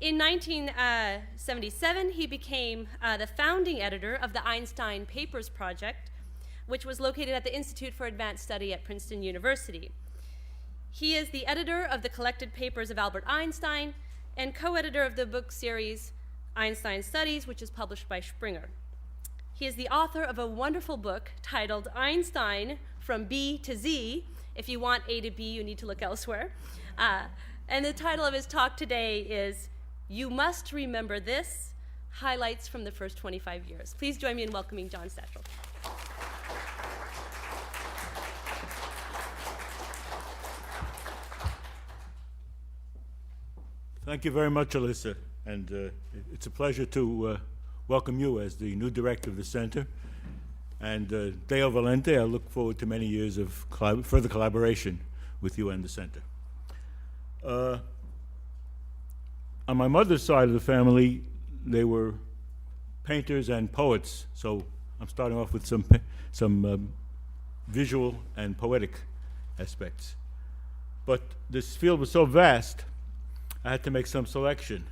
In 1977, he became the founding editor of the Einstein Papers Project, which was located at the Institute for Advanced Study at Princeton University. He is the editor of the collected papers of Albert Einstein and co-editor of the book series Einstein Studies, which is published by Springer. He is the author of a wonderful book titled Einstein from B to Z. If you want A to B, you need to look elsewhere. And the title of his talk today is You Must Remember This, Highlights from the First 25 Years. Please join me in welcoming John Stachel. Thank you very much, Alyssa, and it's a pleasure to welcome you as the new director of the center. And Deo Valente, I look forward to many years of further collaboration with you and the center. On my mother's side of the family, they were painters and poets, so I'm starting off with some visual and poetic aspects. But this field was so vast, I had to make some selection.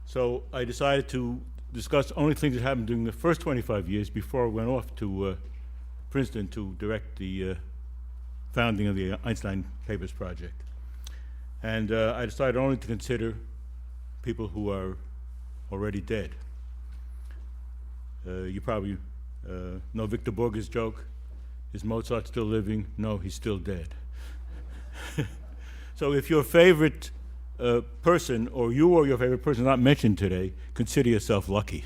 So I decided to discuss only things that happened during the first 25 years before I went off to Princeton to direct the founding of the Einstein Papers Project. And I decided only to consider people who are already dead. You probably know Victor Borge's joke, is Mozart still living? No, he's still dead. So if your favorite person, or you or your favorite person not mentioned today, consider yourself lucky.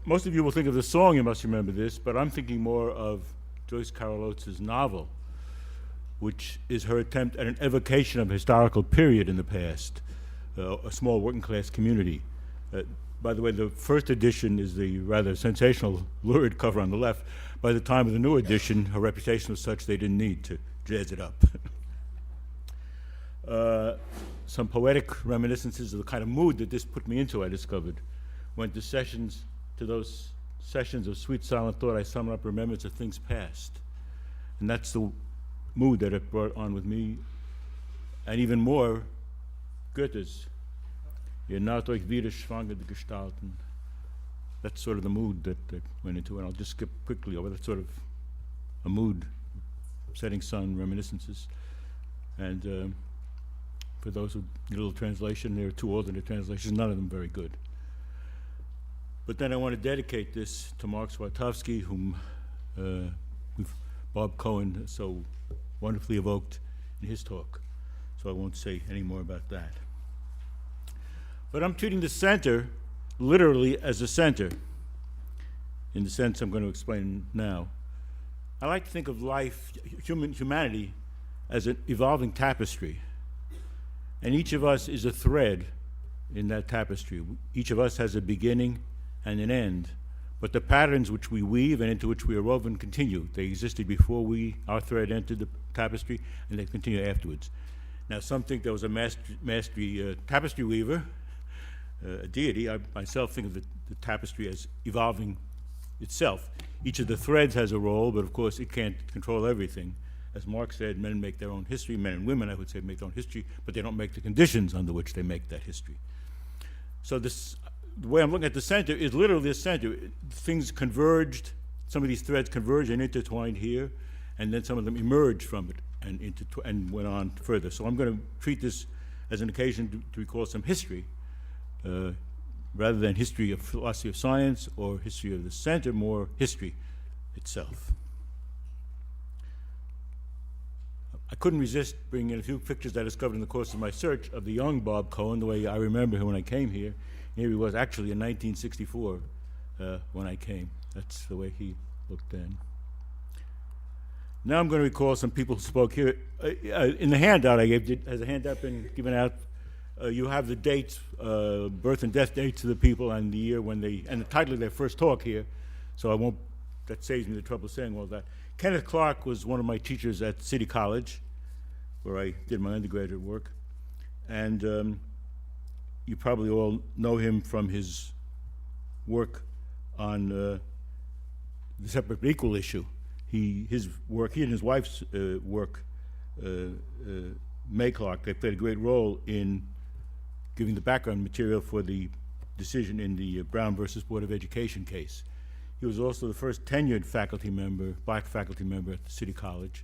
Most of you will think of the song, You Must Remember This, but I'm thinking more of Joyce Carol Oates' novel, which is her attempt at an evocation of a historical period in the past, a small working class community. By the way, the first edition is the rather sensational, lurid cover on the left. By the time of the new edition, her reputation was such they didn't need to jazz it up. Some poetic reminiscences of the kind of mood that this put me into, I discovered. Went to those sessions of sweet silent thought, I summoned up remembrance of things past. And that's the mood that it brought on with me. And even more, Goethe's, Ihr naht euch wieder schwangere Gestalten. That's sort of the mood that I went into, and I'll just skip quickly over. That's sort of a mood, setting sun, reminiscences. And for those who need a little translation, there are two alternate translations, none of them very good. But then I want to dedicate this to Mark Swartowski, whom Bob Cohen so wonderfully evoked in his talk. So I won't say any more about that. But I'm treating the center literally as a center, in the sense I'm going to explain now. I like to think of life, humanity, as an evolving tapestry. And each of us is a thread in that tapestry. Each of us has a beginning and an end. But the patterns which we weave and into which we are woven continue. They existed before our thread entered the tapestry, and they continue afterwards. Now, some think there was a mastery tapestry weaver, a deity. I myself think of the tapestry as evolving itself. Each of the threads has a role, but of course it can't control everything. As Marx said, men make their own history, men and women, I would say, make their own history, but they don't make the conditions under which they make that history. So the way I'm looking at the center is literally the center. Things converged, some of these threads converged and intertwined here, and then some of them emerged from it and went on further. So I'm going to treat this as an occasion to recall some history, rather than history of philosophy of science or history of the center, more history itself. I couldn't resist bringing in a few pictures I discovered in the course of my search of the young Bob Cohen, the way I remember him when I came here. Here he was actually in 1964 when I came. That's the way he looked then. Now I'm going to recall some people who spoke here. In the handout I gave, has a handout been given out? You have the dates, birth and death dates of the people and the year when and the title of their first talk here, so that saves me the trouble of saying all that. Kenneth Clark was one of my teachers at City College, where I did my undergraduate work, and you probably all know him from his work on the separate but equal issue. He and his wife's work May Clark, they played a great role in giving the background material for the decision in the Brown versus Board of Education case. He was also the first tenured faculty member, black faculty member at the City College.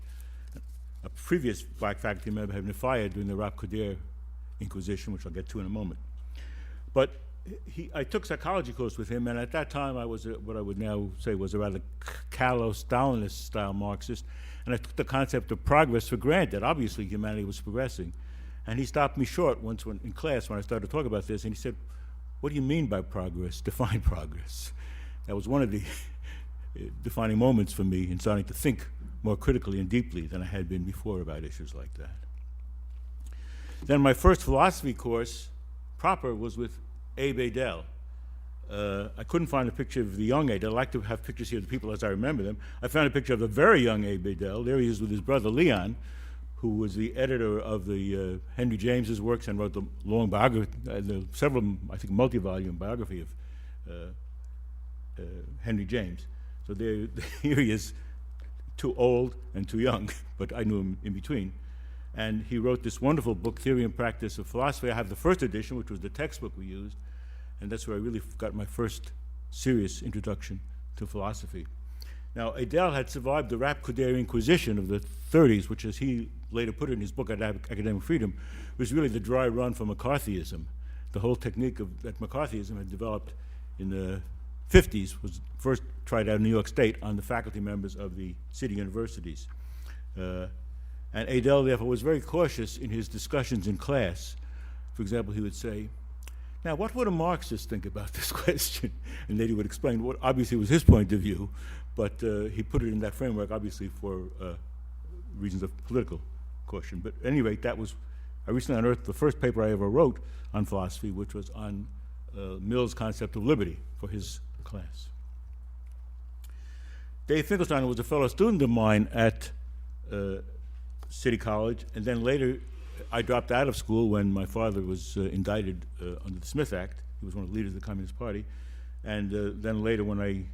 A previous black faculty member had been fired during the Ralph Miliband Inquisition, which I'll get to in a moment. But I took psychology course with him, and at that time I was what I would now say was a rather callow, Stalinist-style Marxist, and I took the concept of progress for granted. Obviously, humanity was progressing. And he stopped me short once in class when I started to talk about this, and he said, "What do you mean by progress? Define progress." That was one of the defining moments for me in starting to think more critically and deeply than I had been before about issues like that. Then my first philosophy course proper was with Abe Adele. I couldn't find a picture of the young Adele. I like to have pictures here of the people as I remember them. I found a picture of the very young Abe Adele. There he is with his brother Leon, who was the editor of the Henry James's works and wrote the long biography, several, I think, multi-volume biography of Henry James. So there, here he is, too old and too young, but I knew him in between. And he wrote this wonderful book, Theory and Practice of Philosophy. I have the first edition, which was the textbook we used, and that's where I really got my first serious introduction to philosophy. Now, Adele had survived the Rap-Coudert Inquisition of the 30s, which, as he later put it in his book, Academic Freedom, was really the dry run for McCarthyism. The whole technique that McCarthyism had developed in the 50s was first tried out in New York State on the faculty members of the city universities. And Adele, therefore, was very cautious in his discussions in class. For example, he would say, "Now, what would a Marxist think about this question?" And then he would explain what obviously was his point of view, but he put it in that framework, obviously, for reasons of political caution. But at any rate, I recently unearthed the first paper I ever wrote on philosophy, which was on Mill's concept of liberty for his class. Dave Finkelstein was a fellow student of mine at City College, and then later I dropped out of school when my father was indicted under the Smith Act. He was one of the leaders of the Communist Party. And then later, when I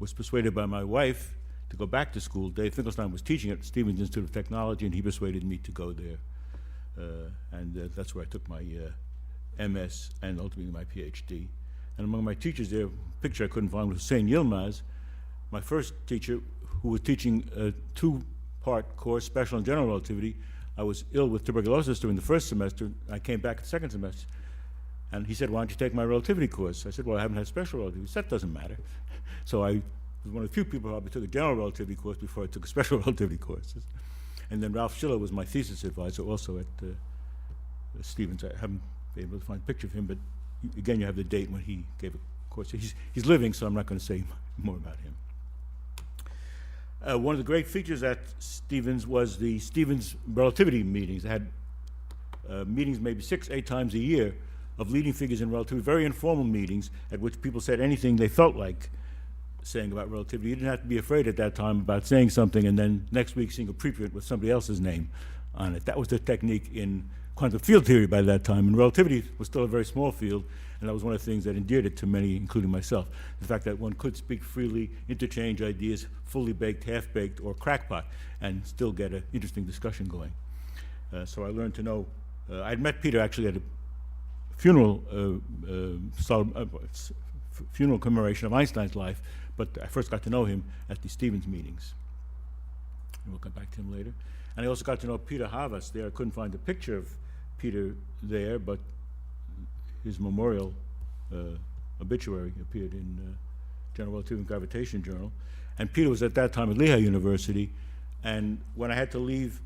was persuaded by my wife to go back to school, Dave Finkelstein was teaching at Stevens Institute of Technology, and he persuaded me to go there. And that's where I took my MS and ultimately my PhD. And among my teachers there, a picture I couldn't find was Hussein Yilmaz, my first teacher, who was teaching a two-part course, Special and General Relativity. I was ill with tuberculosis during the first semester. I came back the second semester, and he said, "Why don't you take my relativity course?" I said, "Well, I haven't had special relativity." He said, "That doesn't matter." So I was one of the few people who probably took a general relativity course before I took a special relativity course. And then Ralph Schiller was my thesis advisor also at Stevens. I haven't been able to find a picture of him, but again, you have the date when he gave a course. He's living, so I'm not going to say more about him. One of the great features at Stevens was the Stevens relativity meetings. They had meetings maybe 6-8 times a year of leading figures in relativity, very informal meetings at which people said anything they felt like saying about relativity. You didn't have to be afraid at that time about saying something and then next week seeing a preprint with somebody else's name on it. That was the technique in quantum field theory by that time, and relativity was still a very small field, and that was one of the things that endeared it to many, including myself. The fact that one could speak freely, interchange ideas, fully baked, half-baked, or crackpot, and still get an interesting discussion going. So I learned to know, I'd met Peter actually at a funeral, funeral commemoration of Einstein's life, but I first got to know him at the Stevens meetings. And we'll come back to him later. And I also got to know Peter Havas there. I couldn't find a picture of Peter there, but his memorial obituary appeared in General Relativity and Gravitation Journal. And Peter was at that time at Lehigh University, and when I had to leave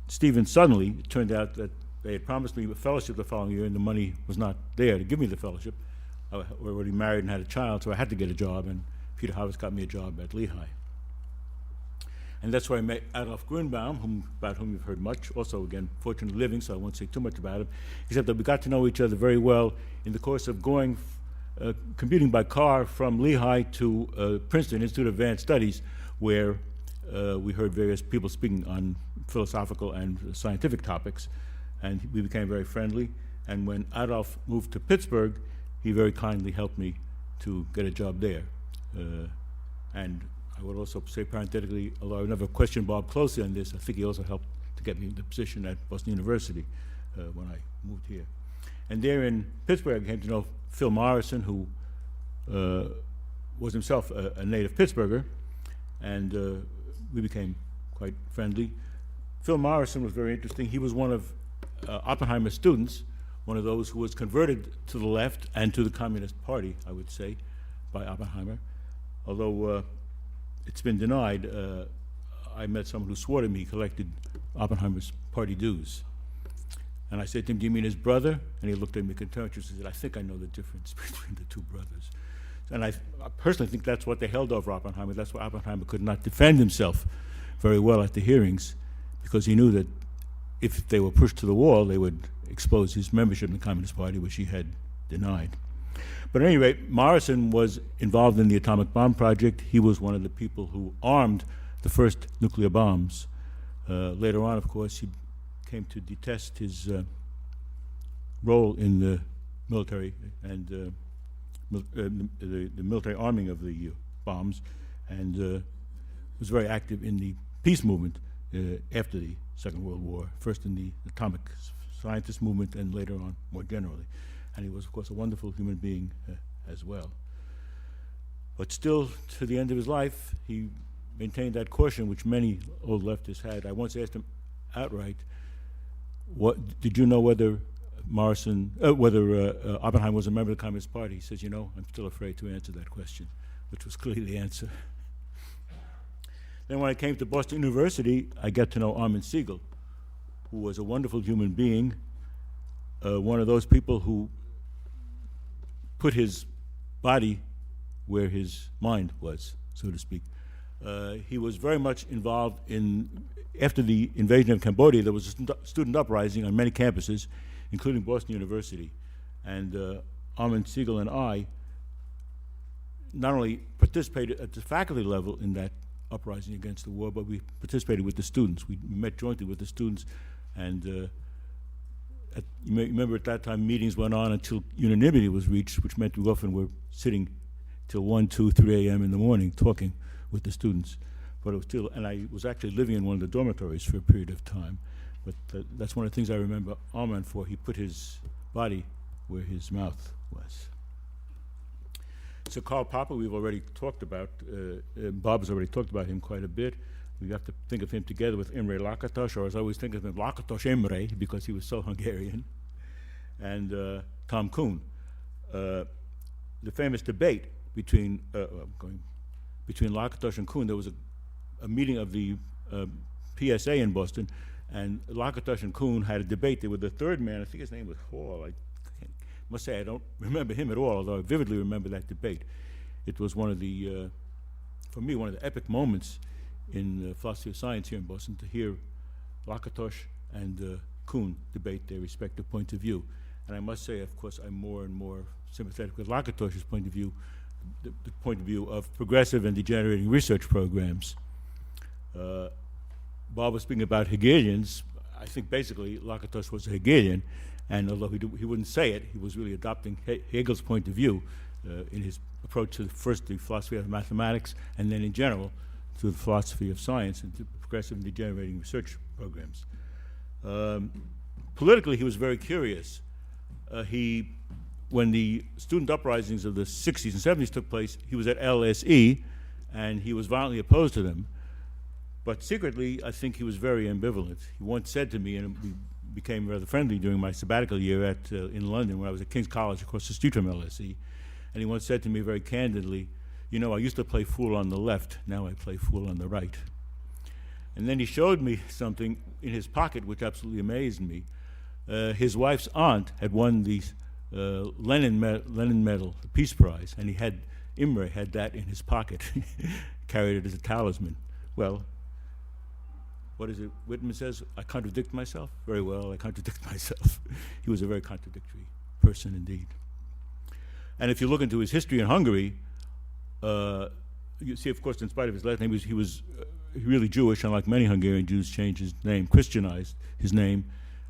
Stevens suddenly, it turned out that they had promised me a fellowship the following year, and the money was not there to give me the fellowship. I was already married and had a child, so I had to get a job, and Peter Havas got me a job at Lehigh. And that's where I met Adolf Grunbaum, about whom you've heard much, also, again, fortunately living, so I won't say too much about him, except that we got to know each other very well in the course of going, commuting by car from Lehigh to Princeton Institute of Advanced Studies, where we heard various people speaking on philosophical and scientific topics, and we became very friendly. And when Adolf moved to Pittsburgh, he very kindly helped me to get a job there. And I would also say parenthetically, although I never questioned Bob closely on this, I think he also helped to to get me the position at Boston University when I moved here. And there in Pittsburgh, I came to know Phil Morrison, who was himself a native Pittsburgher, and we became quite friendly. Phil Morrison was very interesting. He was one of Oppenheimer's students, one of those who was converted to the left and to the Communist Party, I would say, by Oppenheimer. Although it's been denied, I met someone who swore to me he collected Oppenheimer's party dues. And I said to him, "Do you mean his brother?" And he looked at me contemptuously and said, "I think I know the difference between the two brothers." And I personally think that's what they held over Oppenheimer. That's why Oppenheimer could not defend himself very well at the hearings, because he knew that if they were pushed to the wall, they would expose his membership in the Communist Party, which he had denied. But at any rate, Morrison was involved in the atomic bomb project. He was one of the people who armed the first nuclear bombs. Later on, of course, he came to detest his role in the military and the military arming of the bombs, and was very active in the peace movement after the Second World War, first in the atomic scientist movement and later on more generally. And he was, of course, a wonderful human being as well. But still, to the end of his life, he maintained that caution which many old leftists had. I once asked him outright, did you know whether Oppenheimer was a member of the Communist Party? He says, "You know, I'm still afraid to answer that question," which was clearly the answer. Then when I came to Boston University, I got to know Armin Siegel, who was a wonderful human being, one of those people who put his body where his mind was, so to speak. He was very much involved after the invasion of Cambodia, there was a student uprising on many campuses, including Boston University. And Armin Siegel and I not only participated at the faculty level in that uprising against the war, but we participated with the students. We met jointly with the students, and you may remember at that time meetings went on until unanimity was reached, which meant we often were sitting till 1, 2, 3 a.m. in the morning talking with the students. But it was still, and I was actually living in one of the dormitories for a period of time. But that's one of the things I remember Armin for. He put his body where his mouth was. So Karl Popper, we've already talked about. Bob has already talked about him quite a bit. We have to think of him together with Imre Lakatos, or as I always think of him, Lakatos Imre, because he was so Hungarian, and Tom Kuhn. The famous debate between Lakatos and Kuhn, there was a meeting of the PSA in Boston, and Lakatos and Kuhn had a debate. They were the third man. I think his name was Hall. I must say I don't remember him at all, although I vividly remember that debate. It was one of the, for me, one of the epic moments in philosophy of science here in Boston, to hear Lakatos and Kuhn debate their respective points of view. And I must say, of course, I'm more and more sympathetic with Lakatos's point of view, the point of view of progressive and degenerating research programs. Bob was speaking about Hegelians. I think basically Lakatos was a Hegelian, and although he wouldn't say it, he was really adopting Hegel's point of view in his approach to first the philosophy of mathematics, and then in general to the philosophy of science and to progressive and degenerating research programs. Politically, he was very curious. When the student uprisings of the 60s and 70s took place, he was at LSE, and he was violently opposed to them. But secretly, I think he was very ambivalent. He once said to me, and we became rather friendly during my sabbatical year in London, when I was at King's College across the street from LSE, and he once said to me very candidly, "You know, I used to play fool on the left, now I play fool on the right." And then he showed me something in his pocket which absolutely amazed me. His wife's aunt had won the Lenin Medal, the Peace Prize, and Imre had that in his pocket, carried it as a talisman. Well, what is it Whitman says? I contradict myself? Very well, I contradict myself. He was a very contradictory person indeed. And if you look into his history in Hungary, you see, of course, in spite of his last name, he was really Jewish, and like many Hungarian Jews, changed his name, Christianized his name,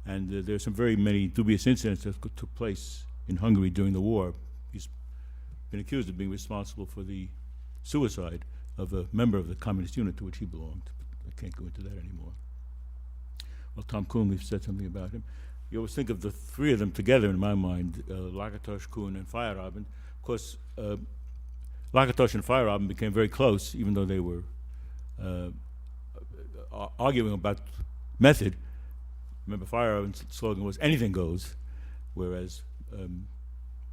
and there are some very many dubious incidents that took place in Hungary during the war. He's been accused of being responsible for the suicide of a member of the communist unit to which he belonged. I can't go into that anymore. well, Tom Kuhn said something about him. You always think of the three of them together in my mind, Lakatos, Kuhn, and Feyerabend. Of course, Lakatos and Feyerabend became very close, even though they were arguing about method. Remember, Feyerabend's slogan was "anything goes," whereas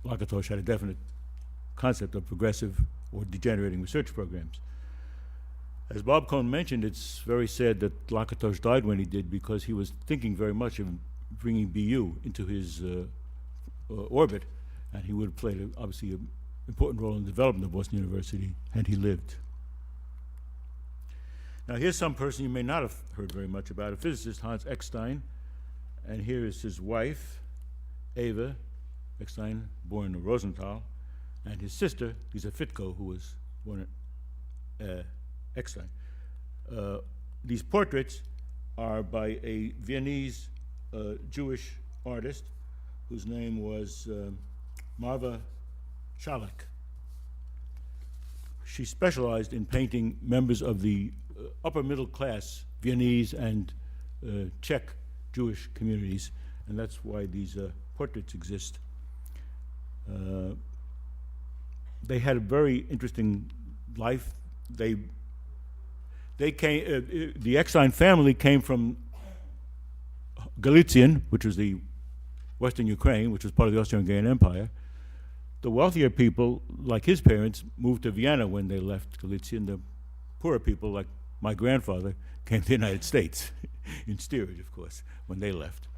Lakatos had a definite concept of progressive or degenerating research programs. As Bob Cohn mentioned, it's very sad that Lakatos died when he did, because he was thinking very much of bringing BU into his orbit, and he would have played, obviously, an important role in the development of Boston University had he lived. Now, here's some person you may not have heard very much about, a physicist, Hans Eckstein, and here is his wife, Eva Eckstein, born in Rosenthal, and his sister, Lisa Fitko, who was born at Eckstein. These portraits are by a Viennese Jewish artist whose name was Marva Chalak. She specialized in painting members of the upper middle class Viennese and Czech Jewish communities, and that's why these portraits exist. They had a very interesting life. They came. The Eckstein family came from Galician, which was the Western Ukraine, which was part of the Austro-Hungarian Empire. The wealthier people, like his parents, moved to Vienna when they left Galician. The poorer people, like my grandfather, came to the United States, in steerage, of course, when they left.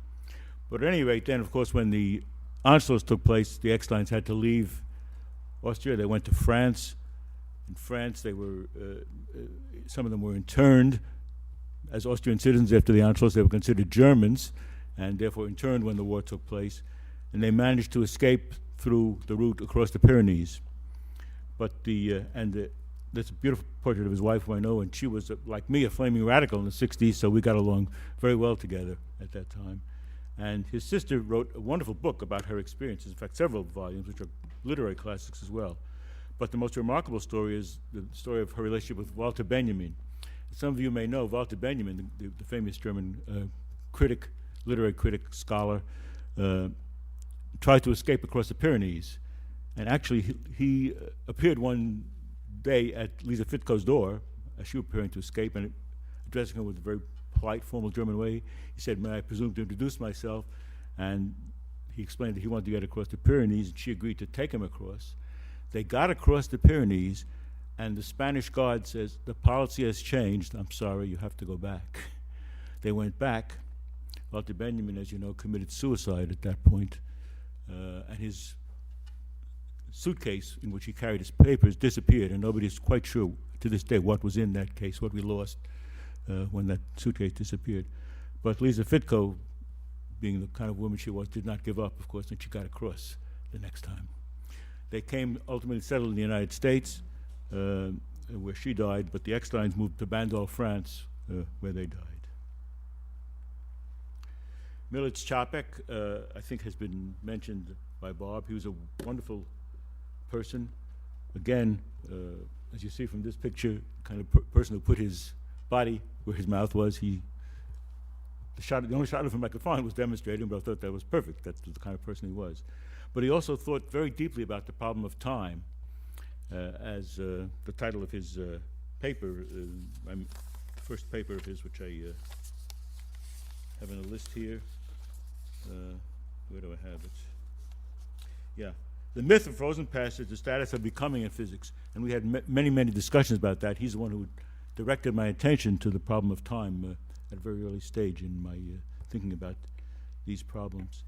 But at any rate, then, of course, when the Anschluss took place, the Ecksteins had to leave Austria. They went to France. In France, they were some of them were interned as Austrian citizens after the Anschluss. They were considered Germans, and therefore interned when the war took place. And they managed to escape through the route across the Pyrenees. But that's a beautiful portrait of his wife, who I know, and she was, like me, a flaming radical in the 60s, so we got along very well together at that time. And his sister wrote a wonderful book about her experiences, in fact, several volumes, which are literary classics as well. But the most remarkable story is the story of her relationship with Walter Benjamin. Some of you may know Walter Benjamin, the famous German critic, literary critic, scholar, tried to escape across the Pyrenees. And actually, he appeared one day at Lisa Fitko's door as she was preparing to escape, and addressing her with a very polite, formal German way, he said, "May I presume to introduce myself?" And he explained that he wanted to get across the Pyrenees, and she agreed to take him across. They got across the Pyrenees, and the Spanish guard says, "The policy has changed. I'm sorry, you have to go back." They went back. Walter Benjamin, as you know, committed suicide at that point, and his suitcase in which he carried his papers disappeared, and nobody's quite sure to this day what was in that case, what we lost when that suitcase disappeared. But Lisa Fitko, being the kind of woman she was, did not give up, of course, and she got across the next time. They came, ultimately settled in the United States, where she died, but the Ecksteins moved to Bandol, France, where they died. Militz Čapek, I think, has been mentioned by Bob. He was a wonderful person. Again, as you see from this picture, kind of person who put his body where his mouth was. The only shot of him I could find was demonstrating, but I thought that was perfect. That's the kind of person he was. But he also thought very deeply about the problem of time, as the title of his paper, first paper of his, which I have in a list here. Where do I have it? Yeah. The myth of frozen passage, the status of becoming in physics. And we had many, many discussions about that. He's the one who directed my attention to the problem of time at a very early stage in my thinking about these problems.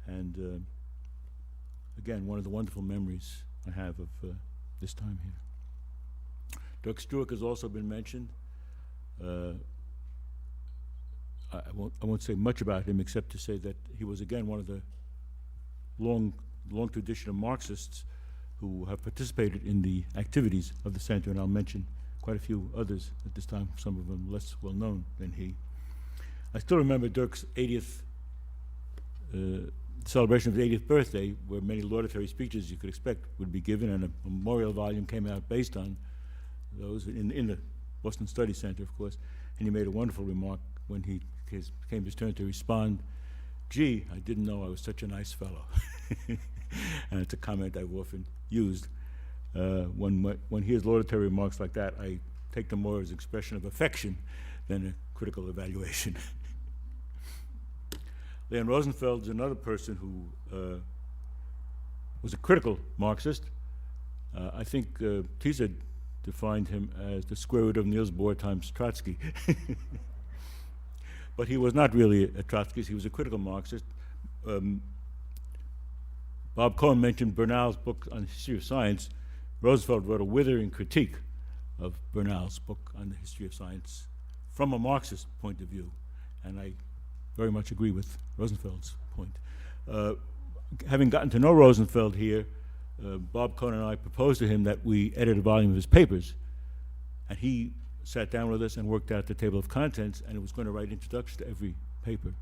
And again, one of the wonderful memories I have of this time here. Dirk Struik has also been mentioned. I won't say much about him except to say that he was, again, one of the long tradition of Marxists who have participated in the activities of the center, and I'll mention quite a few others at this time, some of them less well known than he. I still remember Dirk's 80th celebration of his 80th birthday, where many laudatory speeches you could expect would be given, and a memorial volume came out based on those in the Boston Study Center, of course, and he made a wonderful remark when he came his turn to respond, "Gee, I didn't know I was such a nice fellow." And it's a comment I've often used. When he has laudatory remarks like that, I take them more as an expression of affection than a critical evaluation. Leon Rosenfeld is another person who was a critical Marxist. I think Tisa defined him as the square root of Niels Bohr times Trotsky. But he was not really a Trotskyist, he was a critical Marxist. Bob Cohen mentioned Bernal's book on the history of science. Roosevelt wrote a withering critique of Bernal's book on the history of science from a Marxist point of view, and I very much agree with Rosenfeld's point. Having gotten to know Rosenfeld here, Bob Cohen and I proposed to him that we edit a volume of his papers, and he sat down with us and worked out the table of contents, and it was going to write introductions to every paper.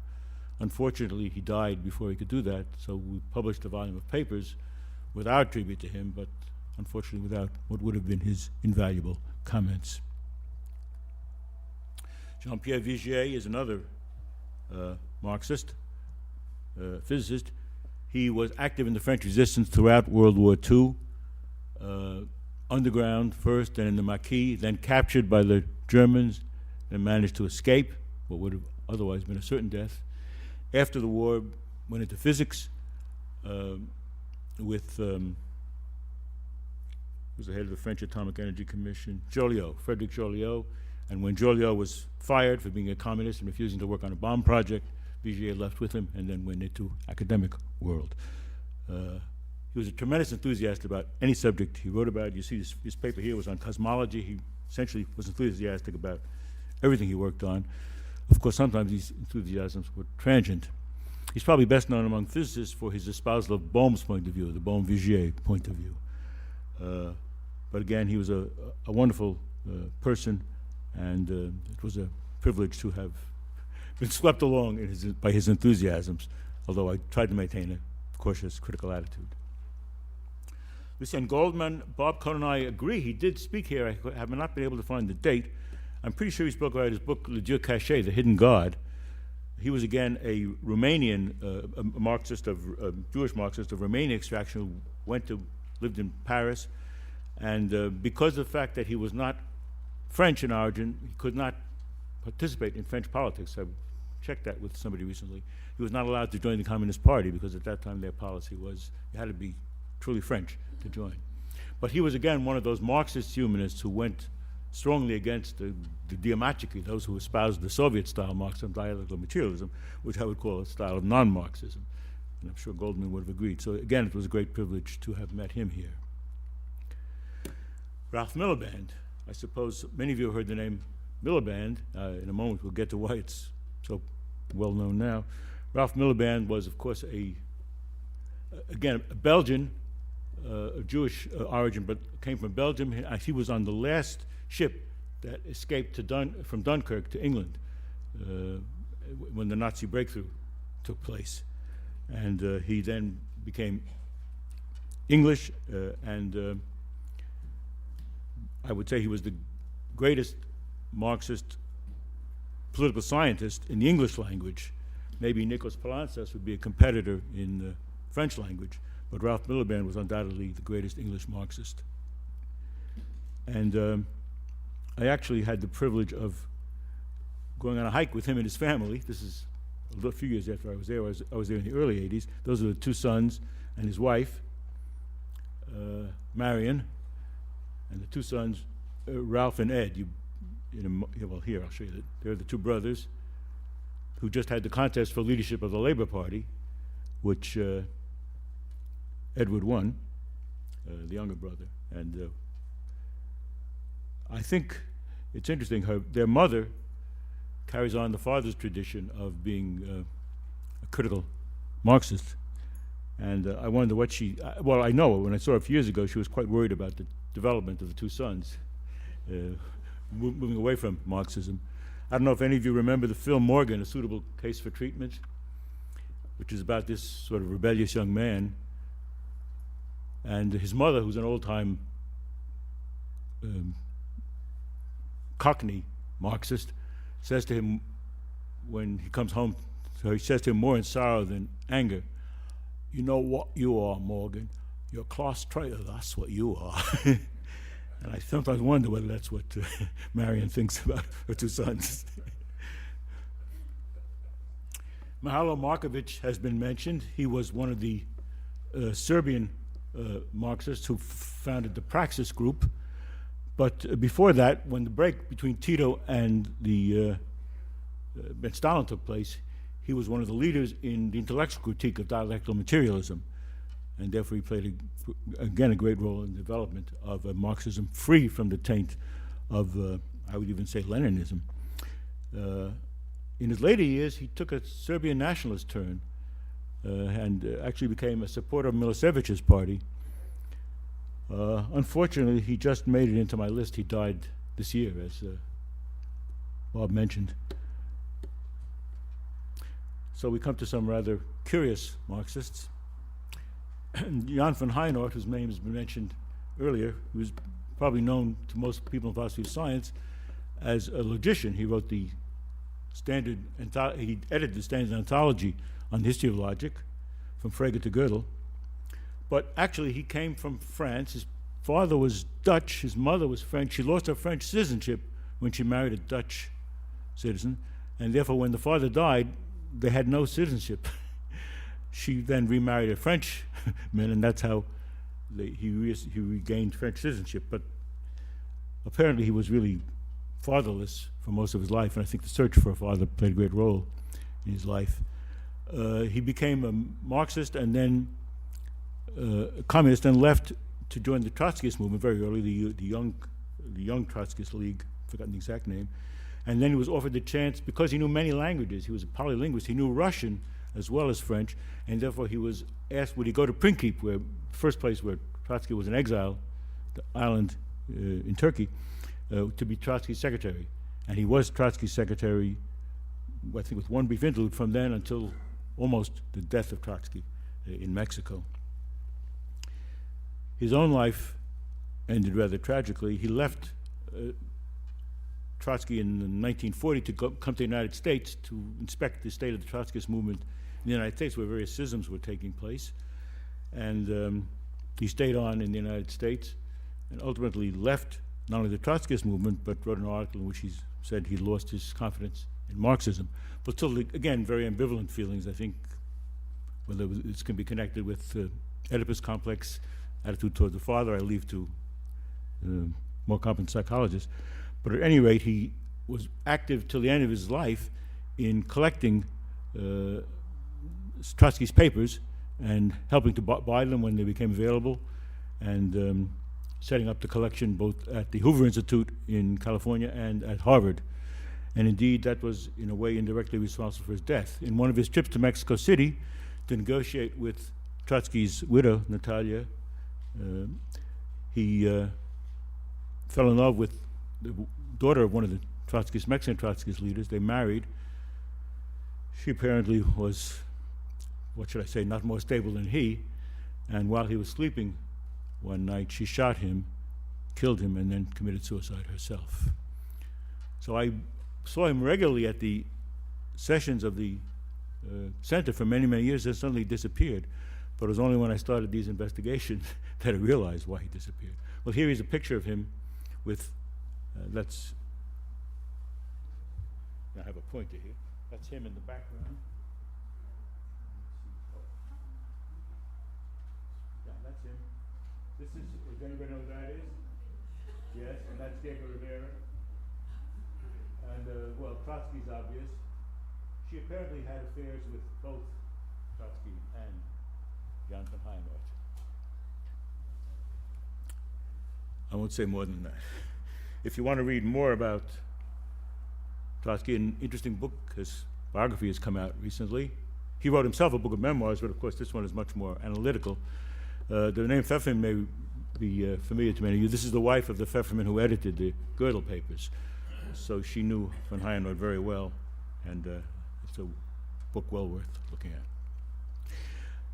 Unfortunately, he died before he could do that, so we published a volume of papers with our tribute to him, but unfortunately without what would have been his invaluable comments. Jean-Pierre Vigier is another Marxist, physicist. He was active in the French resistance throughout World War II, underground first, then in the Maquis, then captured by the Germans and managed to escape what would have otherwise been a certain death. After the war, went into physics with was the head of the French Atomic Energy Commission, Joliot, Frederic Joliot. And when Joliot was fired for being a communist and refusing to work on a bomb project, Vigier left with him and then went into academic world. He was a tremendous enthusiast about any subject he wrote about. You see his paper here was on cosmology. He essentially was enthusiastic about everything he worked on. Of course, sometimes these enthusiasms were transient. He's probably best known among physicists for his espousal of Bohm's point of view, the Bohm-Vigier point of view. But again, he was a wonderful person, and it was a privilege to have been swept along by his enthusiasms, although I tried to maintain a cautious, critical attitude. Lucien Goldman, Bob Cohen and I agree. He did speak here. I have not been able to find the date. I'm pretty sure he spoke about his book, Le Dieu Caché, The Hidden God. He was, again, a Romanian, a Marxist, Jewish Marxist of Romanian extraction who lived in Paris. And because of the fact that he was not French in origin, he could not participate in French politics. I checked that with somebody recently. He was not allowed to join the Communist Party because at that time their policy was you had to be truly French to join. But he was, again, one of those Marxist humanists who went strongly against the diamachiki, those who espoused the Soviet-style Marxism, dialectical materialism, which I would call a style of non-Marxism. And I'm sure Goldman would have agreed. So again, it was a great privilege to have met him here. Ralph Miliband. I suppose many of you have heard the name Miliband. In a moment we'll get to why it's so well known now. Ralph Miliband was, of course, again, a Belgian, of Jewish origin, but came from Belgium. He was on the last ship that escaped from Dunkirk to England when the Nazi breakthrough took place. And he then became English, and I would say he was the greatest Marxist political scientist in the English language. Maybe Nikos Palansas would be a competitor in the French language, but Ralph Miliband was undoubtedly the greatest English Marxist. And I actually had the privilege of going on a hike with him and his family. This is a few years after I was there. I was there in the early 80s. Those are the two sons and his wife, Marion, and the two sons, Ralph and Ed. Well, here, I'll show you that. They're the two brothers who just had the contest for leadership of the Labour Party, which Edward won, the younger brother. And I think it's interesting, their mother carries on the father's tradition of being a critical Marxist. And I wonder what well, I know when I saw her a few years ago, she was quite worried about the development of the two sons, moving away from Marxism. I don't know if any of you remember the film Morgan, A Suitable Case for Treatment, which is about this sort of rebellious young man. And his mother, who's an old-time Cockney Marxist, says to him, when he comes home, so he says to him more in sorrow than anger, "You know what you are, Morgan? You're a class traitor, that's what you are." And I sometimes wonder whether that's what Marion thinks about her two sons. Mihailo Markovic has been mentioned. He was one of the Serbian Marxists who founded the Praxis group. But before that, when the break between Tito and Stalin took place, he was one of the leaders in the intellectual critique of dialectical materialism. And therefore he played, again, a great role in the development of Marxism free from the taint of, I would even say, Leninism. In his later years, he took a Serbian nationalist turn and actually became a supporter of Milosevic's party. Unfortunately, he just made it into my list. He died this year, as Bob mentioned. So we come to some rather curious Marxists. Jan van Heijenoort, whose name has been mentioned earlier, who is probably known to most people in philosophy of science as a logician. He wrote the he edited the standard ontology on the history of logic, from Frege to Gödel. But actually, he came from France. His father was Dutch. His mother was French. She lost her French citizenship when she married a Dutch citizen. And therefore, when the father died, they had no citizenship. She then remarried a French man, and that's how he regained French citizenship. But apparently, he was really fatherless for most of his life, and I think the search for a father played a great role in his life. He became a Marxist and then a communist, and left to join the Trotskyist movement very early, the young Trotskyist League, forgotten the exact name. And then he was offered the chance, because he knew many languages, he was a polylinguist, he knew Russian as well as French, and therefore he was asked, would he go to Princeton, where the first place where Trotsky was in exile, the island in Turkey, to be Trotsky's secretary. And he was Trotsky's secretary, I think with one brief interlude, from then until almost the death of Trotsky in Mexico. His own life ended rather tragically. He left Trotsky in 1940 to come to the United States to inspect the state of the Trotskyist movement in the United States, where various schisms were taking place. And he stayed on in the United States and ultimately left not only the Trotskyist movement, but wrote an article in which he said he lost his confidence in Marxism. But still, again, very ambivalent feelings, I think, whether this can be connected with Oedipus complex, attitude toward the father, I leave to more competent psychologists. But at any rate, he was active till the end of his life in collecting Trotsky's papers and helping to buy them when they became available, and setting up the collection both at the Hoover Institute in California and at Harvard. And indeed, that was, in a way, indirectly responsible for his death. In one of his trips to Mexico City to negotiate with Trotsky's widow, Natalia, he fell in love with the daughter of one of the Mexican Trotskyist leaders. They married. She apparently was, what should I say, not more stable than he. And while he was sleeping one night, she shot him, killed him, and then committed suicide herself. So I saw him regularly at the sessions of the center for many, many years, and suddenly disappeared. But it was only when I started these investigations that I realized why he disappeared. Well, here is a picture of him with, I have a pointer here. That's him in the background. Yeah, that's him. This is, does anybody know who that is? Yes, and that's Diego Rivera. And, well, Trotsky's obvious. She apparently had affairs with both Trotsky and Jan van Heijenoort. I won't say more than that. If you want to read more about Trotsky, an interesting book, his biography has come out recently. He wrote himself a book of memoirs, but of course this one is much more analytical. The name Pfefferman may be familiar to many of you. This is the wife of the Pfefferman who edited the Gödel papers. So she knew van Heijenoort very well, and it's a book well worth looking at.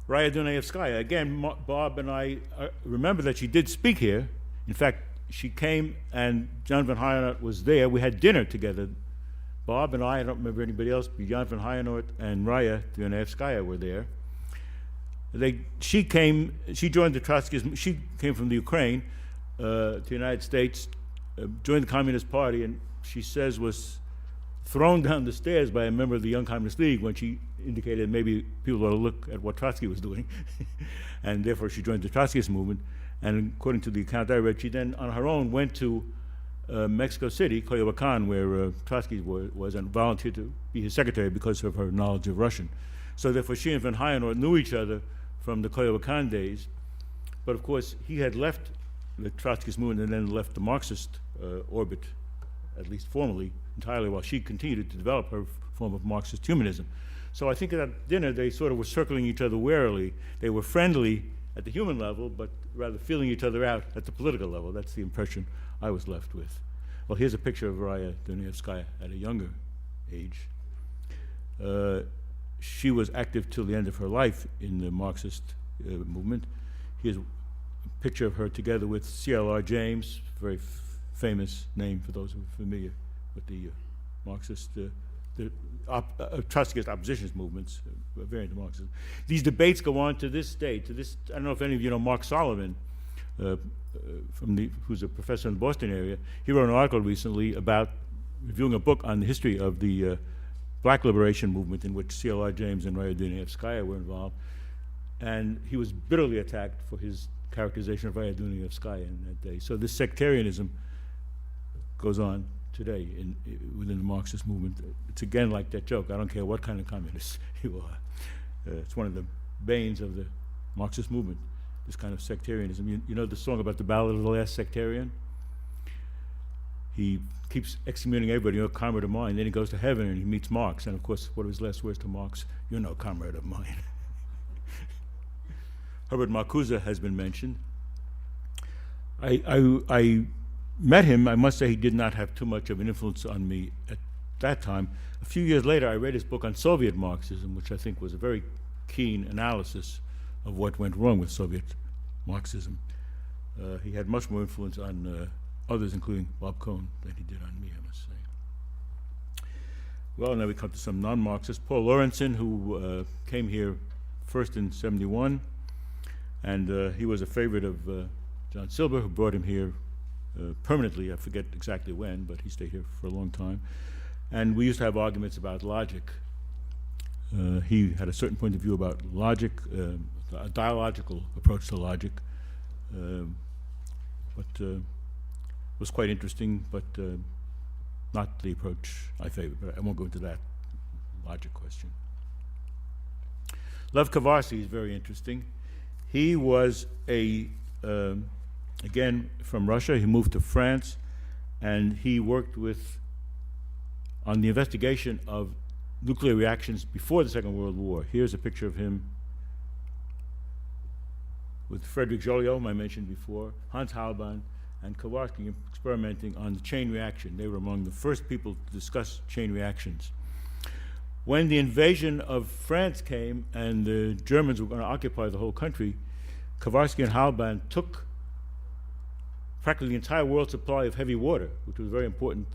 Raya Dunayevskaya, again, Bob and I remember that she did speak here. In fact, she came and John van Heijenoort was there. We had dinner together Bob and I don't remember anybody else, but Jan van Heijenoort and Raya Dunevskaya were there. She joined the Trotskyists. She came from the Ukraine to the United States, joined the Communist Party, and she says was thrown down the stairs by a member of the Young Communist League when she indicated maybe people ought to look at what Trotsky was doing. And therefore she joined the Trotskyist movement. And according to the account I read, she then on her own went to Mexico City, Coyoacan, where Trotsky was, and volunteered to be his secretary because of her knowledge of Russian. So therefore she and van Heijenoort knew each other from the Coyoacan days. But of course he had left the Trotskyist movement and then left the Marxist orbit, at least formally, entirely, while she continued to develop her form of Marxist humanism. So I think at dinner they sort of were circling each other warily. They were friendly at the human level, but rather feeling each other out at the political level. That's the impression I was left with. Well, here's a picture of Raya Dunevskaya at a younger age. She was active till the end of her life in the Marxist movement. Here's a picture of her together with C.L.R. James, very famous name for those who are familiar with the Marxist, Trotskyist oppositionist movements, variant of Marxism. These debates go on to this day. I don't know if any of you know Mark Solomon, who's a professor in the Boston area. He wrote an article recently about reviewing a book on the history of the black liberation movement in which C.L.R. James and Raya Dunevskaya were involved. And he was bitterly attacked for his characterization of Raya Dunevskaya in that day. So this sectarianism goes on today within the Marxist movement. It's again like that joke, I don't care what kind of communist you are. It's one of the banes of the Marxist movement, this kind of sectarianism. You know the song about the Ballad of the Last Sectarian? He keeps excommunicating everybody, you're a comrade of mine. Then he goes to heaven and he meets Marx. And of course, what are his last words to Marx? You're no comrade of mine. Herbert Marcuse has been mentioned. I met him. I must say he did not have too much of an influence on me at that time. A few years later, I read his book on Soviet Marxism, which I think was a very keen analysis of what went wrong with Soviet Marxism. He had much more influence on others, including Bob Cohn, than he did on me, I must say. Well, now we come to some non-Marxists. Paul Lorentzen, who came here first in '71, and he was a favorite of John Silber, who brought him here permanently. I forget exactly when, but he stayed here for a long time. And we used to have arguments about logic. He had a certain point of view about logic, a dialogical approach to logic, but was quite interesting, but not the approach I favor. But I won't go into that logic question. Lev Kovarsky is very interesting. He was again, from Russia. He moved to France, and he worked on the investigation of nuclear reactions before the Second World War. Here's a picture of him with Frederick Joliot, whom I mentioned before, Hans Halban, and Kovarsky experimenting on the chain reaction. They were among the first people to discuss chain reactions. When the invasion of France came and the Germans were going to occupy the whole country, Kovarsky and Halban took practically the entire world supply of heavy water, which was very important,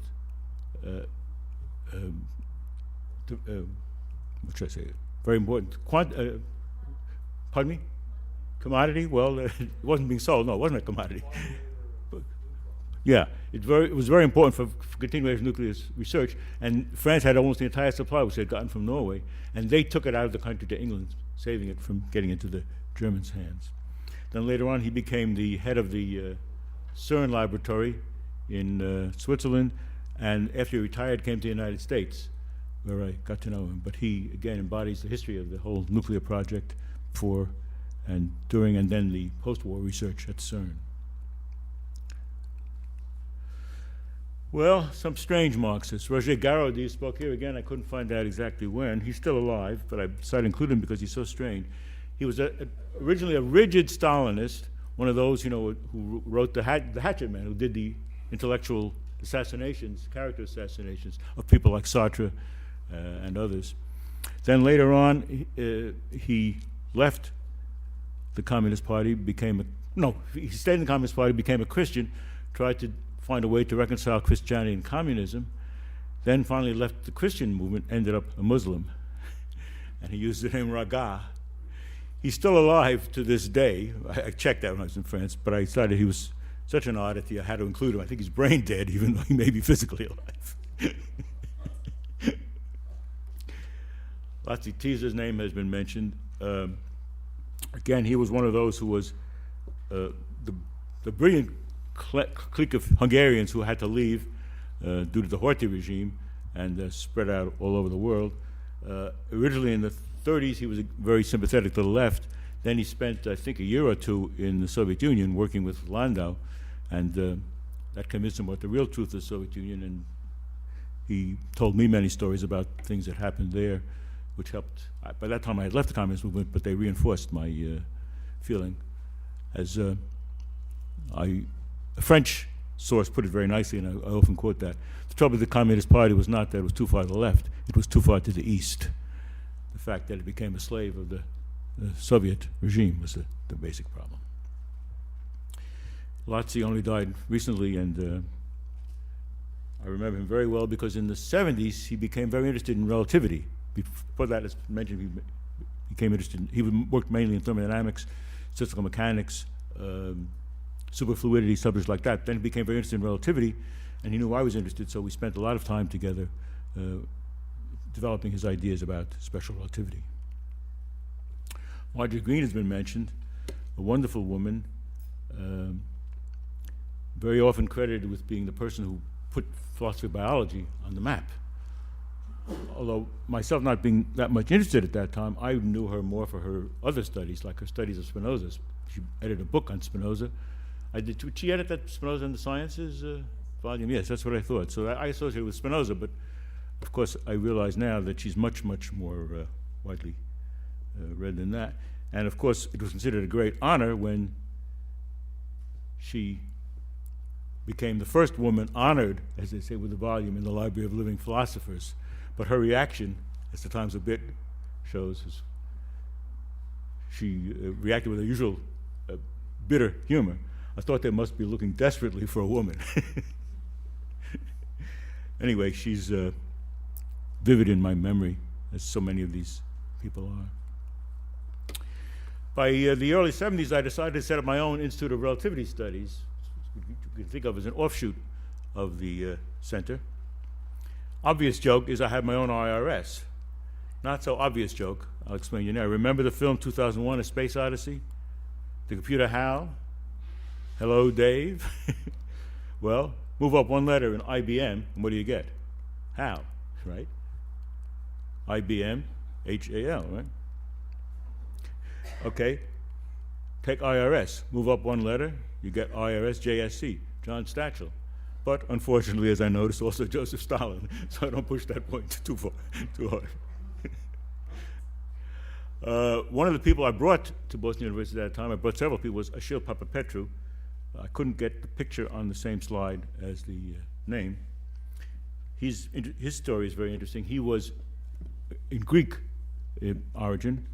what should I say, very important, pardon me? Commodity? Well, it wasn't being sold. No, it wasn't a commodity. Yeah, it was very important for continuation of nuclear research, and France had almost the entire supply, which they had gotten from Norway, and they took it out of the country to England, saving it from getting into the Germans' hands. Then later on, he became the head of the CERN laboratory in Switzerland, and after he retired, came to the United States, where I got to know him. But he, again, embodies the history of the whole nuclear project before and during and then the post-war research at CERN. Well, some strange Marxists. Roger Garaudy spoke here again. I couldn't find out exactly when. He's still alive, but I decided to include him because he's so strange. He was originally a rigid Stalinist, one of those, who wrote the Hatchet Man, who did the intellectual assassinations, character assassinations of people like Sartre and others. Then later on, he left the Communist Party, he stayed in the Communist Party, became a Christian, tried to find a way to reconcile Christianity and communism. then finally left the Christian movement, ended up a Muslim, and he used the name Raga. He's still alive to this day. I checked that when I was in France, but I decided he was such an oddity I had to include him. I think he's brain dead, even though he may be physically alive. Laci Teaser's name has been mentioned. Again, he was one of those who was the brilliant clique of Hungarians who had to leave due to the Horthy regime and spread out all over the world. Originally in the 30s, he was very sympathetic to the left. Then he spent, I think, a year or two in the Soviet Union working with Landau, and that convinced him what the real truth of the Soviet Union, and he told me many stories about things that happened there, which helped. By that time I had left the communist movement, but they reinforced my feeling. As a French source put it very nicely, and I often quote that, the trouble with the Communist Party was not that it was too far to the left, it was too far to the east. The fact that it became a slave of the Soviet regime was the basic problem. Laci only died recently, and I remember him very well because in the 70s he became very interested in relativity. Before that, as mentioned, he became interested he worked mainly in thermodynamics, statistical mechanics, superfluidity, subjects like that. Then he became very interested in relativity, and he knew I was interested, so we spent a lot of time together developing his ideas about special relativity. Marjorie Green has been mentioned, a wonderful woman, very often credited with being the person who put philosophy of biology on the map. Although myself not being that much interested at that time, I knew her more for her other studies, like her studies of Spinoza. She edited a book on Spinoza. Did she edit that Spinoza and the Sciences volume? Yes, that's what I thought. So I associated with Spinoza, but of course I realize now that she's much, much more widely read than that. And of course it was considered a great honor when she became the first woman honored, as they say, with a volume in the Library of Living Philosophers. But her reaction, as the Times a bit shows, is she reacted with her usual bitter humor. I thought they must be looking desperately for a woman. Anyway, she's vivid in my memory, as so many of these people are. By the early 70s, I decided to set up my own Institute of Relativity Studies, which you can think of as an offshoot of the center. Obvious joke is I have my own IRS. Not so obvious joke, I'll explain you now. Remember the film 2001, A Space Odyssey? The computer HAL? Hello, Dave? Well, move up one letter in IBM, and what do you get? HAL, right? IBM, HAL, right? Okay, take IRS, move up one letter, you get IRS JSC, John Stachel. But unfortunately, as I noticed, also Joseph Stalin, so I don't push that point too far, too hard. One of the people I brought to Boston University at that time, I brought several people, was Achille Papapetru. I couldn't get the picture on the same slide as the name. His story is very interesting. He was in Greek origin.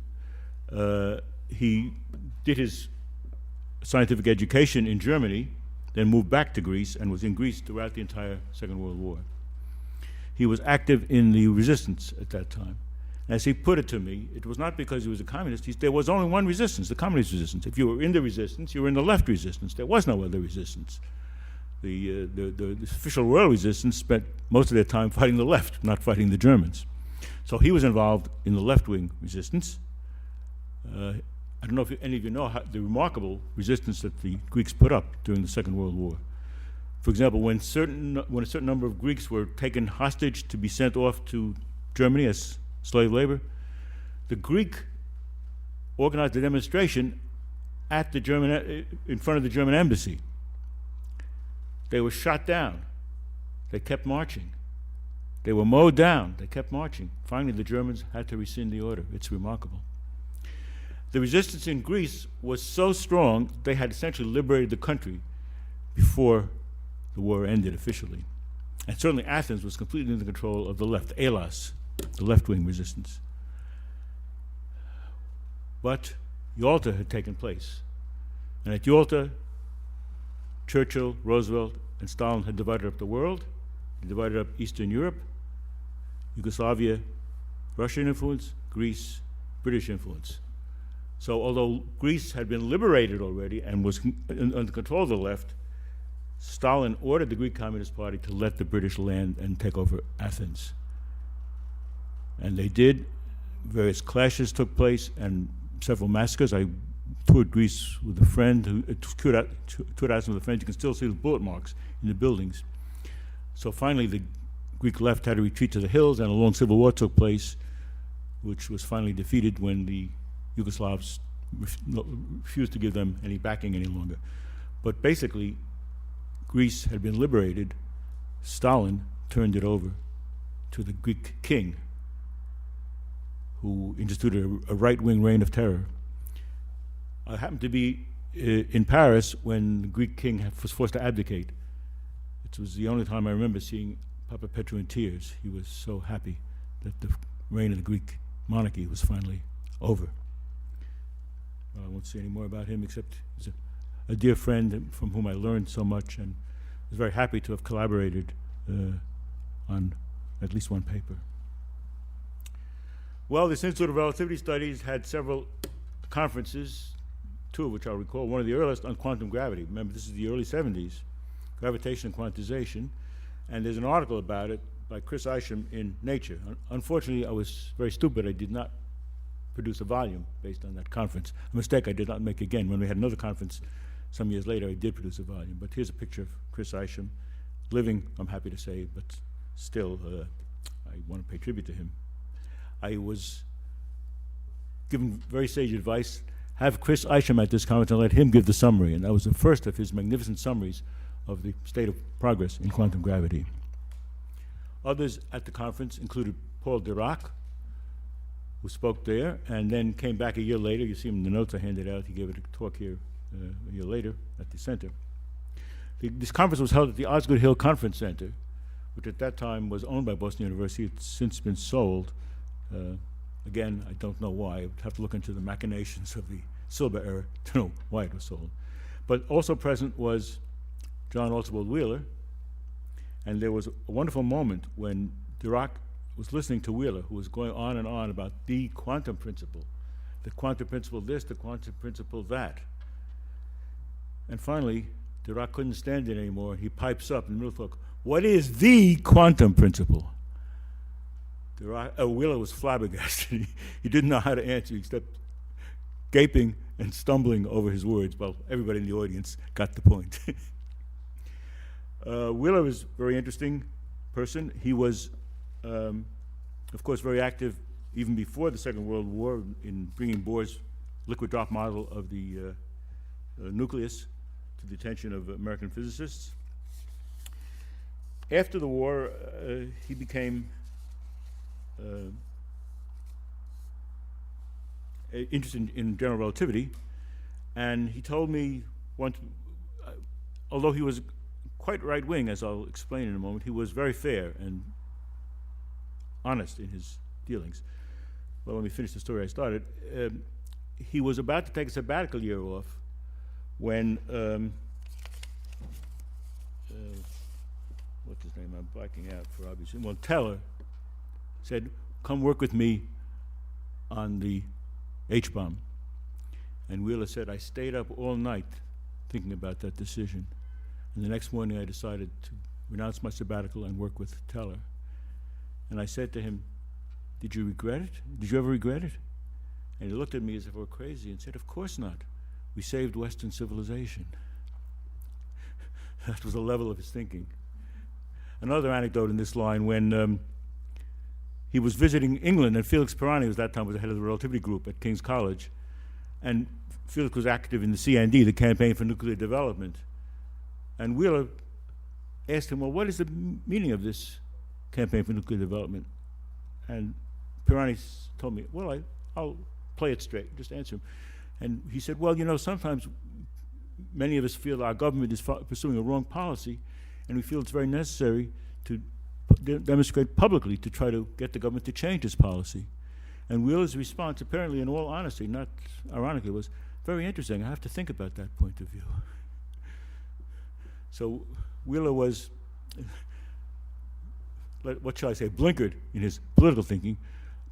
He did his scientific education in Germany, then moved back to Greece and was in Greece throughout the entire Second World War. He was active in the resistance at that time. As he put it to me, it was not because he was a communist. There was only one resistance, the communist resistance. If you were in the resistance, you were in the left resistance. There was no other resistance. The official world resistance spent most of their time fighting the left, not fighting the Germans. So he was involved in the left-wing resistance. I don't know if any of you know the remarkable resistance that the Greeks put up during the Second World War. For example, when a certain number of Greeks were taken hostage to be sent off to Germany as slave labor, the Greek organized a demonstration at the in front of the German embassy. They were shot down. They kept marching. They were mowed down. They kept marching. Finally, the Germans had to rescind the order. It's remarkable. The resistance in Greece was so strong, they had essentially liberated the country before the war ended officially. And certainly Athens was completely in the control of the left, Elas, the left-wing resistance. But Yalta had taken place. And at Yalta, Churchill, Roosevelt, and Stalin had divided up the world. They divided up Eastern Europe, Yugoslavia, Russian influence, Greece, British influence. So although Greece had been liberated already and was under control of the left, Stalin ordered the Greek Communist Party to let the British land and take over Athens. And they did. Various clashes took place and several massacres. I toured Greece with a friend who toured out with a friend. You can still see the bullet marks in the buildings. So finally the Greek left had to retreat to the hills, and a long civil war took place, which was finally defeated when the Yugoslavs refused to give them any backing any longer. But basically, Greece had been liberated. Stalin turned it over to the Greek king, who instituted a right-wing reign of terror. I happened to be in Paris when the Greek king was forced to abdicate. It was the only time I remember seeing Papa Petru in tears. He was so happy that the reign of the Greek monarchy was finally over. Well, I won't say any more about him, except he's a dear friend from whom I learned so much, and was very happy to have collaborated on at least one paper. Well, this Institute of Relativity Studies had several conferences, two of which I'll recall. One of the earliest on quantum gravity. Remember, this is the early 70s, gravitation and quantization. And there's an article about it by Chris Isham in Nature. Unfortunately, I was very stupid. I did not produce a volume based on that conference. A mistake I did not make again. When we had another conference some years later, I did produce a volume. But here's a picture of Chris Isham, living, I'm happy to say, but still, I want to pay tribute to him. I was given very sage advice, have Chris Isham at this conference and let him give the summary. And that was the first of his magnificent summaries of the state of progress in quantum gravity. Others at the conference included Paul Dirac, who spoke there, and then came back a year later. You see him in the notes I handed out. He gave a talk here a year later at the center. This conference was held at the Osgood Hill Conference Center, which at that time was owned by Boston University. It's since been sold. Again, I don't know why. I would have to look into the machinations of the Silber era to know why it was sold. But also present was John Archibald Wheeler, and there was a wonderful moment when Dirac was listening to Wheeler, who was going on and on about the quantum principle this, the quantum principle that. And finally, Dirac couldn't stand it anymore. He pipes up in the middle of the talk, what is the quantum principle? Wheeler was flabbergasted. He didn't know how to answer except gaping and stumbling over his words. Well, everybody in the audience got the point. Wheeler was a very interesting person. He was, of course, very active even before the Second World War in bringing Bohr's liquid drop model of the nucleus to the attention of American physicists. After the war, he became interested in general relativity, and he told me once, although he was quite right-wing, as I'll explain in a moment, he was very fair and honest in his dealings. Well, let me finish the story I started. He was about to take a sabbatical year off when, what's his name? I'm blacking out for obvious reasons. Well, Teller said, come work with me on the H-bomb. And Wheeler said, I stayed up all night thinking about that decision. And the next morning I decided to renounce my sabbatical and work with Teller. And I said to him, did you regret it? Did you ever regret it? And he looked at me as if I were crazy and said, of course not. We saved Western civilization. That was the level of his thinking. Another anecdote in this line, when he was visiting England, and Felix Pirani, at that time was the head of the relativity group at King's College, and Felix was active in the CND, the Campaign for Nuclear Development. And Wheeler asked him, well, what is the meaning of this Campaign for Nuclear Development? And Pirani told me, well, I'll play it straight, just answer him. And he said, well, you know, sometimes many of us feel our government is pursuing a wrong policy, and we feel it's very necessary to demonstrate publicly to try to get the government to change its policy. And Wheeler's response, apparently in all honesty, not ironically, was very interesting. I have to think about that point of view. So Wheeler was what shall I say, blinkered in his political thinking,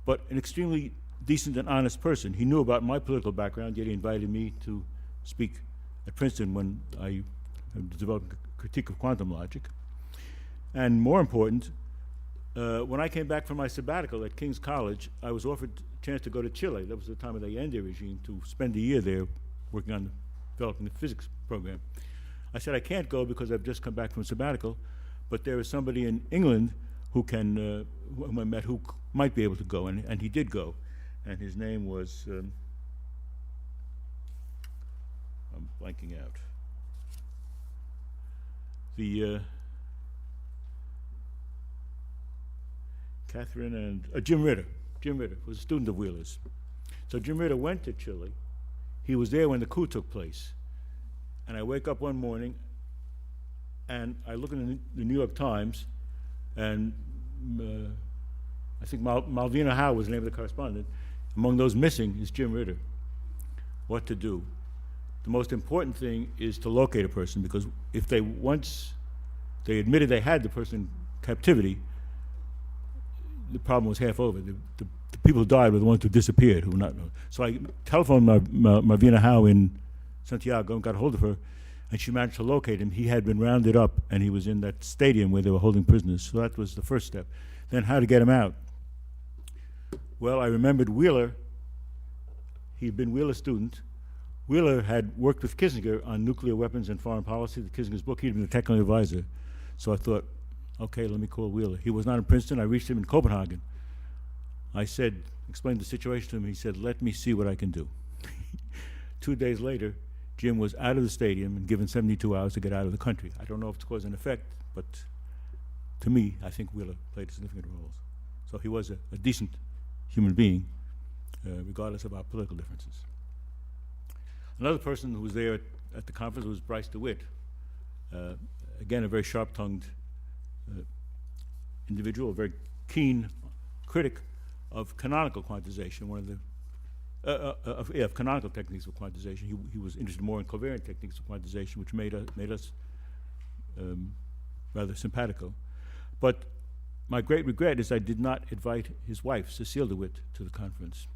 but an extremely decent and honest person. He knew about my political background, yet he invited me to speak at Princeton when I developed a critique of quantum logic. And more important, when I came back from my sabbatical at King's College, I was offered a chance to go to Chile. That was the time of the Allende regime, to spend a year there working on developing the physics program. I said, I can't go because I've just come back from sabbatical, but there is somebody in England who I met who might be able to go, and he did go. And his name was, I'm blanking out. Catherine and Jim Ritter. Jim Ritter was a student of Wheeler's. So Jim Ritter went to Chile. He was there when the coup took place. And I wake up one morning and I look in the New York Times, and I think Malvina Howe was the name of the correspondent. Among those missing is Jim Ritter. What to do? The most important thing is to locate a person, because if once they admitted they had the person in captivity, the problem was half over. The people who died were the ones who disappeared, who were not known. So I telephoned Malvina Howe in Santiago and got a hold of her, and she managed to locate him. He had been rounded up, and he was in that stadium where they were holding prisoners. So that was the first step. Then how to get him out? Well, I remembered Wheeler. He'd been Wheeler's student. Wheeler had worked with Kissinger on nuclear weapons and foreign policy, Kissinger's book. He'd been the technical advisor. So I thought, okay, let me call Wheeler. He was not in Princeton. I reached him in Copenhagen. I explained the situation to him. He said, let me see what I can do. 2 days later, Jim was out of the stadium and given 72 hours to get out of the country. I don't know if it's cause and effect, but to me, I think Wheeler played a significant role. So he was a decent human being, regardless of our political differences. Another person who was there at the conference was Bryce DeWitt. Again, a very sharp-tongued individual, a very keen critic of canonical quantization, one of the of canonical techniques of quantization. He was interested more in covariant techniques of quantization, which made us rather simpatico. But my great regret is I did not invite his wife, Cecile DeWitt, to the conference,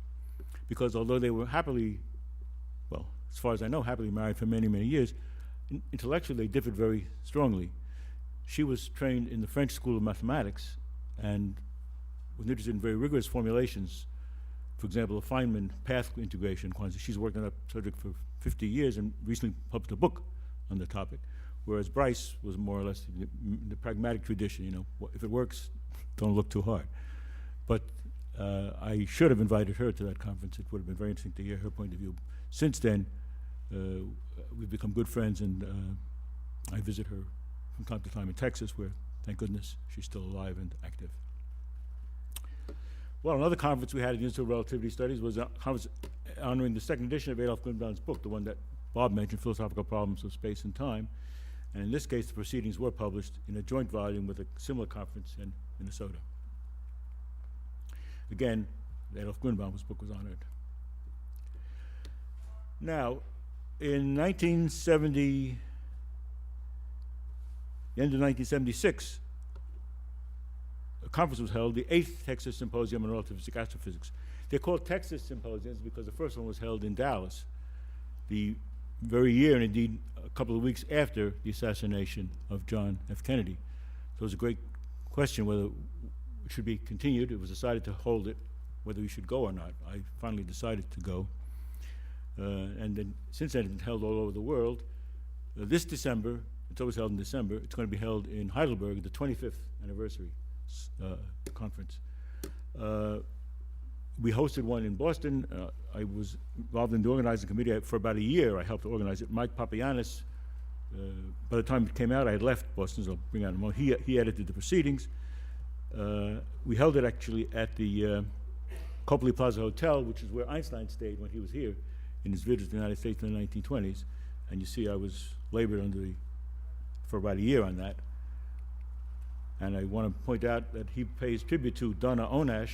because although they were happily, well, as far as I know, happily married for many, many years, intellectually they differed very strongly. She was trained in the French School of Mathematics and was interested in very rigorous formulations. For example, the Feynman path integration quantity. She's worked on that subject for 50 years and recently published a book on the topic, whereas Bryce was more or less in the pragmatic tradition. You know, if it works, don't look too hard. But I should have invited her to that conference. It would have been very interesting to hear her point of view. Since then, we've become good friends, and I visit her from time to time in Texas, where, thank goodness, she's still alive and active. Well, another conference we had at the Institute of Relativity Studies was a conference honoring the second edition of Adolf Grünbaum's book, the one that Bob mentioned, Philosophical Problems of Space and Time. And in this case, the proceedings were published in a joint volume with a similar conference in Minnesota. Again, Adolf Grünbaum's book was honored. Now, in 1970, the end of 1976, a conference was held, the 8th Texas Symposium on Relativistic Astrophysics. They're called Texas Symposiums because the first one was held in Dallas, the very year, and indeed a couple of weeks after the assassination of John F. Kennedy. So it was a great question whether it should be continued. It was decided to hold it, whether we should go or not. I finally decided to go. And then since then, it's been held all over the world. This December, it's always held in December, it's going to be held in Heidelberg, the 25th anniversary conference. We hosted one in Boston. I was involved in the organizing committee for about a year. I helped organize it. Mike Papagiannis, by the time it came out, I had left Boston, so I'll bring out him on. He edited the proceedings. We held it actually at the Copley Plaza Hotel, which is where Einstein stayed when he was here in his visit to the United States in the 1920s. And you see I was labored for about a year on that. And I want to point out that he pays tribute to Donna Onash,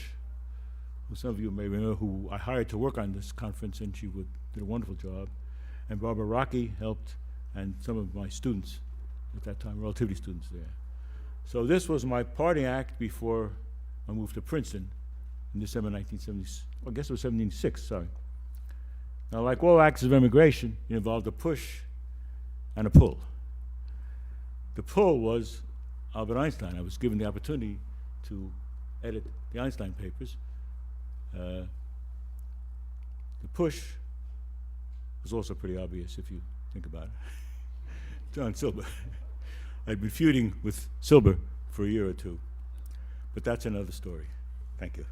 who some of you may remember, who I hired to work on this conference, and she did a wonderful job. And Barbara Rocky helped, and some of my students at that time, relativity students there. So this was my parting act before I moved to Princeton in December 1970, I guess it was 76, sorry. Now, like all acts of immigration, it involved a push and a pull. The pull was Albert Einstein. I was given the opportunity to edit the Einstein papers. The push was also pretty obvious if you think about it. John Silber. I'd been feuding with Silber for a year or two, but that's another story. Thank you.